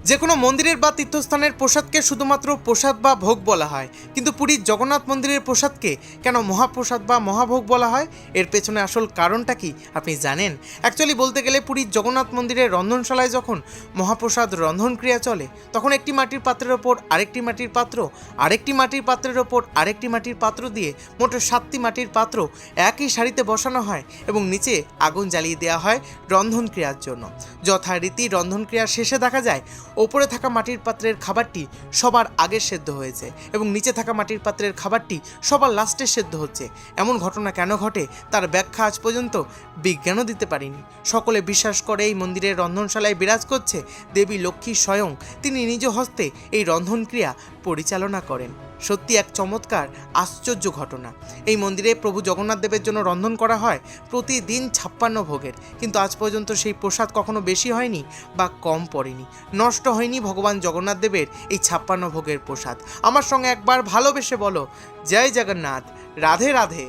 যে কোনো মন্দিরের বা তীর্থস্থানের প্রসাদকে শুধুমাত্র প্রসাদ বা ভোগ বলা হয়, কিন্তু পুরীর জগন্নাথ মন্দিরের প্রসাদকে কেন মহাপ্রসাদ বা মহাভোগ বলা হয়? এর পেছনে আসল কারণটা কি আপনি জানেন? অ্যাকচুয়ালি বলতে গেলে পুরীর জগন্নাথ মন্দিরের রন্ধনশালায় যখন মহাপ্রসাদ রন্ধন ক্রিয়া চলে, তখন একটি মাটির পাত্রের ওপর আরেকটি মাটির পাত্র, আরেকটি মাটির পাত্রের ওপর আরেকটি মাটির পাত্র দিয়ে মোট 7টি মাটির পাত্র একই সারিতে বসানো হয় এবং নিচে আগুন জ্বালিয়ে দেওয়া হয় রন্ধন ক্রিয়ার জন্য। যথারীতি রন্ধন ক্রিয়ার শেষে দেখা যায় ওপরে থাকা মাটির পাত্রের খাবারটি সবার আগে সেদ্ধ হয়েছে এবং নিচে থাকা মাটির পাত্রের খাবারটি সবার লাস্টে সেদ্ধ হচ্ছে। এমন ঘটনা কেন ঘটে তার ব্যাখ্যা আজ পর্যন্ত বিজ্ঞানও দিতে পারিনি। সকলে বিশ্বাস করে এই মন্দিরের রন্ধনশালায় বিরাজ করছে দেবী লক্ষ্মী স্বয়ং, তিনি নিজ হস্তে এই রন্ধন ক্রিয়া পরিচালনা করেন। সত্যি এক চমৎকার আশ্চর্য ঘটনা। এই মন্দিরে প্রভু জগন্নাথ দেবের জন্য রন্ধন করা হয় প্রতিদিন 56 ভোগের, কিন্তু আজ পর্যন্ত সেই প্রসাদ কখনো বেশি হয়নি বা কম পড়েনি, নষ্ট হয়নি ভগবান জগন্নাথ দেবের এই 56 ভোগের প্রসাদ। আমার সঙ্গে একবার ভালোবেসে বলো, জয় জগন্নাথ, রাধে রাধে।